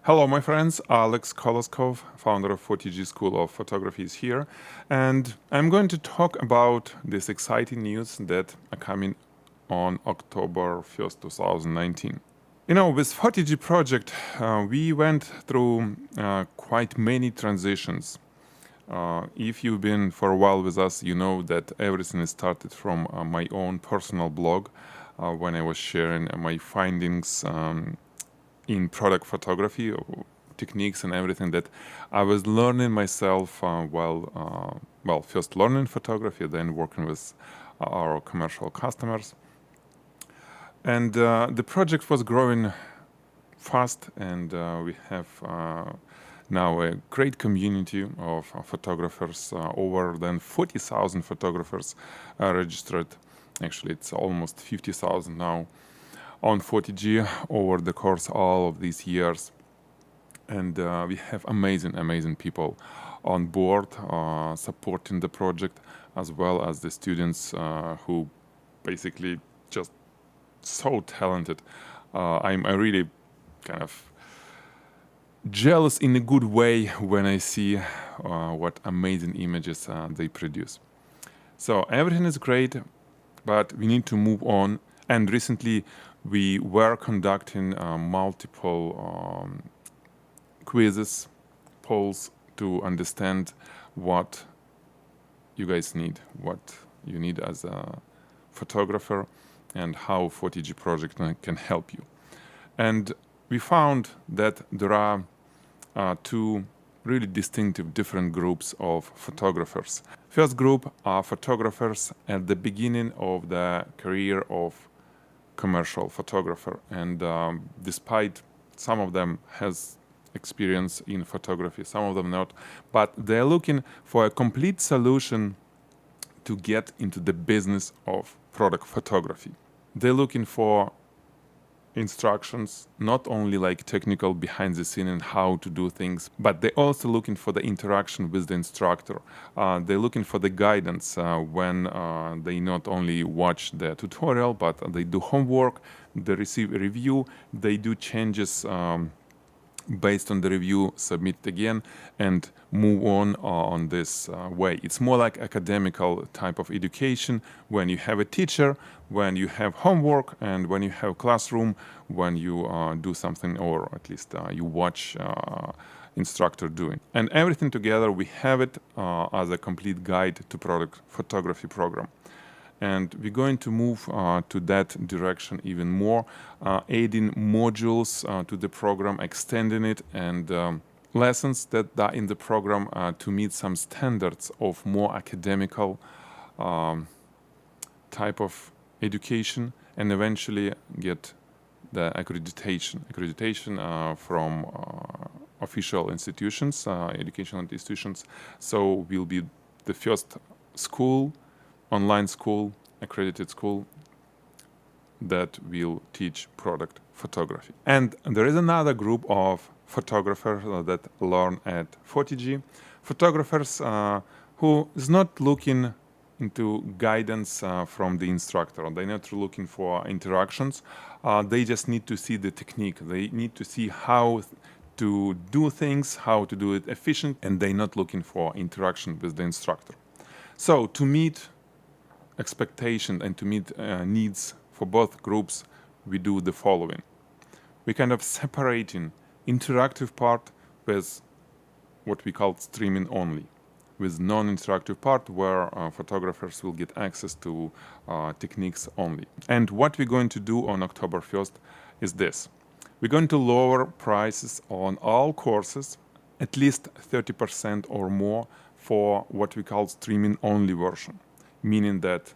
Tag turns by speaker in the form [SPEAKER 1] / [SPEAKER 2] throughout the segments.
[SPEAKER 1] Hello, my friends. Alex Koloskov, founder of Photigy School of Photography, is here, and I'm going to talk about this exciting news that are coming on October 1st, 2019. With Photigy project, we went through quite many transitions. If you've been for a while with us, you know that everything started from my own personal blog when I was sharing my findings in product photography, techniques and everything that I was learning myself while first learning photography, then working with our commercial customers. And the project was growing fast, and we have now a great community of photographers, over than 40,000 photographers registered. Actually, it's almost 50,000 now on Photigy over the course all of these years. And we have amazing people on board supporting the project, as well as the students who basically just so talented. I'm really kind of jealous in a good way when I see what amazing images they produce. So everything is great, but we need to move on. And recently we were conducting multiple quizzes, polls to understand what you guys need, what you need as a photographer, and how Photigy project can help you. And we found that there are two really distinctive different groups of photographers. First group are photographers at the beginning of the career of commercial photographer, and despite some of them has experience in photography, some of them not, but they're looking for a complete solution to get into the business of product photography. They're looking for instructions, not only like technical behind the scene and how to do things, but they're also looking for the interaction with the instructor. They're looking for the guidance when they not only watch the tutorial, but they do homework, they receive a review, they do changes based on the review, submit again, and move on this way. It's more like academical type of education when you have a teacher, when you have homework, and when you have classroom, when you do something, or at least you watch instructor doing. And everything together, we have it as a complete guide to product photography program. And we're going to move to that direction even more, adding modules to the program, extending it, and lessons that are in the program to meet some standards of more academical type of education, and eventually get the accreditation from official institutions, educational institutions. So we'll be the first school, online school, accredited school that will teach product photography. And there is another group of photographers that learn at Photigy. Photographers who is not looking into guidance from the instructor. They're not looking for interactions. They just need to see the technique. They need to see how to do things, how to do it efficient, and they're not looking for interaction with the instructor. So to meet expectation and to meet needs for both groups, we do the following. We kind of separating interactive part with what we call streaming only, with non-interactive part where photographers will get access to techniques only. And what we're going to do on October 1st is this. We're going to lower prices on all courses, at least 30% or more, for what we call streaming only version. Meaning that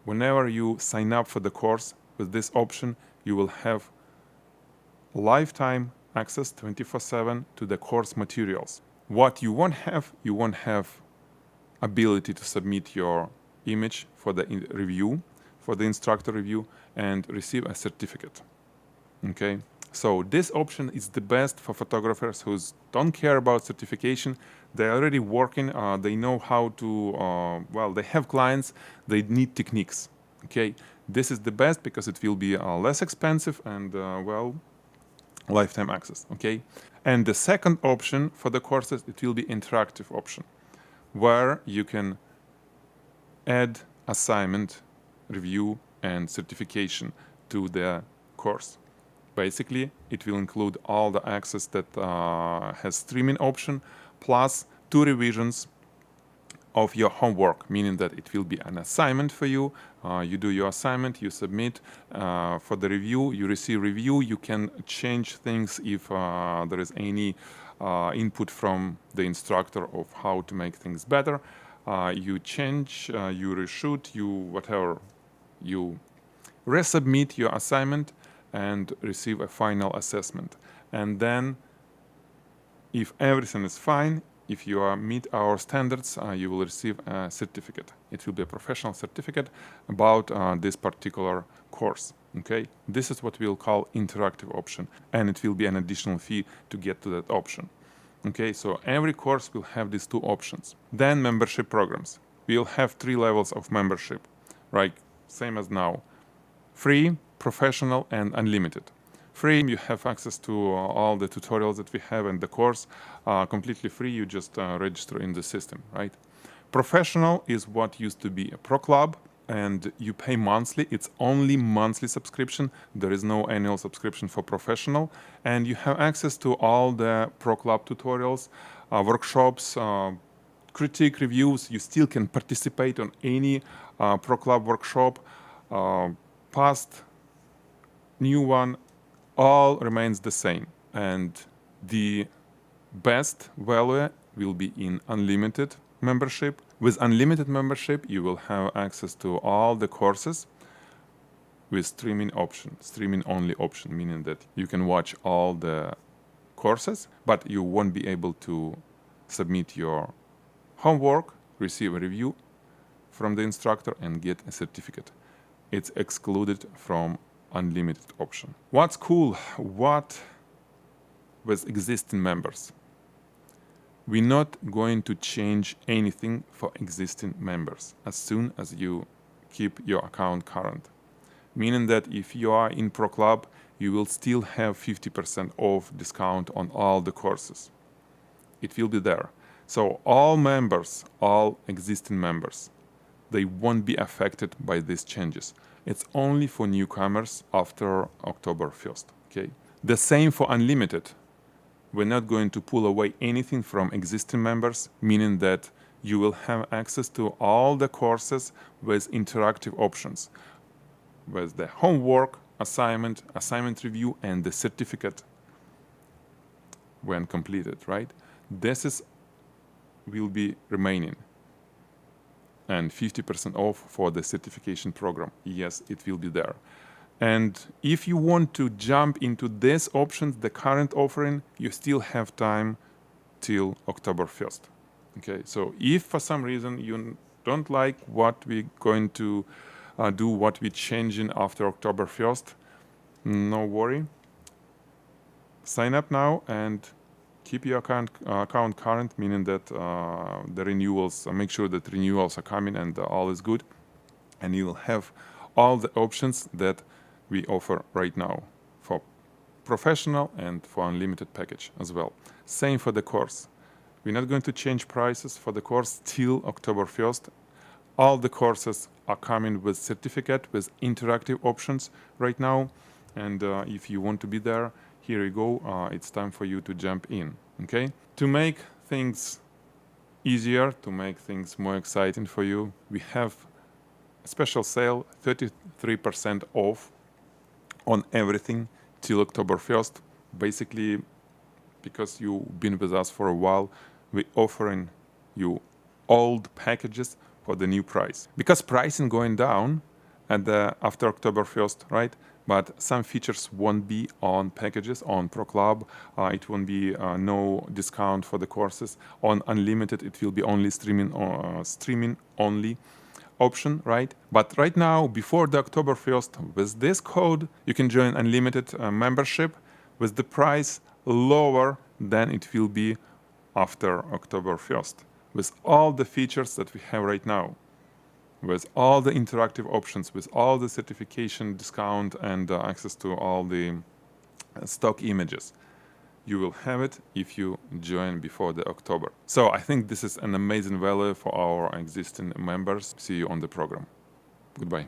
[SPEAKER 1] whenever you sign up for the course with this option, you will have lifetime access 24/7 to the course materials. What you won't have ability to submit your image for the review, for the instructor review, and receive a certificate. Okay? So this option is the best for photographers who don't care about certification. They're already working, they know how to, they have clients, they need techniques. Okay, this is the best because it will be less expensive and lifetime access, okay? And the second option for the courses, it will be interactive option, where you can add assignment, review, and certification to the course. Basically, it will include all the access that has streaming option, plus 2 revisions of your homework, meaning that it will be an assignment for you. You do your assignment, you submit for the review, you receive review, you can change things if there is any input from the instructor of how to make things better. You change, you reshoot, you whatever, you resubmit your assignment and receive a final assessment. And then if everything is fine, if you meet our standards, you will receive a certificate. It will be a professional certificate about this particular course. Okay, this is what we'll call interactive option, and it will be an additional fee to get to that option. Okay, so every course will have these 2 options. Then membership programs. We'll have 3 levels of membership, right? Same as now. Free, professional, and unlimited. Free, you have access to all the tutorials that we have in the course. Completely free, you just register in the system, right? Professional is what used to be a Pro Club, and you pay monthly. It's only monthly subscription. There is no annual subscription for professional, and you have access to all the Pro Club tutorials, workshops, critique reviews. You still can participate on any Pro Club workshop, past, new one, all remains the same. And the best value will be in unlimited membership. With unlimited membership, you will have access to all the courses with streaming option, streaming only option, meaning that you can watch all the courses, but you won't be able to submit your homework, receive a review from the instructor, and get a certificate. It's excluded from unlimited option. What's cool? What with existing members? We're not going to change anything for existing members as soon as you keep your account current. Meaning that if you are in Pro Club, you will still have 50% off discount on all the courses. It will be there. So all members, all existing members, they won't be affected by these changes. It's only for newcomers after October 1st, okay? The same for unlimited. We're not going to pull away anything from existing members, meaning that you will have access to all the courses with interactive options, with the homework, assignment, assignment review, and the certificate when completed, right? This will be remaining. And 50% off for the certification program. Yes, it will be there. And if you want to jump into these options, the current offering, you still have time till October 1st. Okay, so if for some reason you don't like what we're going to do, what we're changing after October 1st, no worry. Sign up now and keep your account current, meaning that the renewals, make sure that renewals are coming and all is good. And you will have all the options that we offer right now for professional and for unlimited package as well. Same for the course. We're not going to change prices for the course till October 1st. All the courses are coming with certificate, with interactive options right now. And if you want to be there, here you go. It's time for you to jump in, okay? To make things easier, to make things more exciting for you, we have a special sale, 33% off on everything till October 1st. Basically, because you've been with us for a while, we're offering you old packages for the new price. Because pricing going down after October 1st, right? But some features won't be on packages, on Pro Club. It won't be no discount for the courses. On Unlimited, it will be only streaming only option, right? But right now, before the October 1st, with this code, you can join Unlimited membership with the price lower than it will be after October 1st, with all the features that we have right now, with all the interactive options, with all the certification discount and access to all the stock images. You will have it if you join before the October. So I think this is an amazing value for our existing members. See you on the program. Goodbye.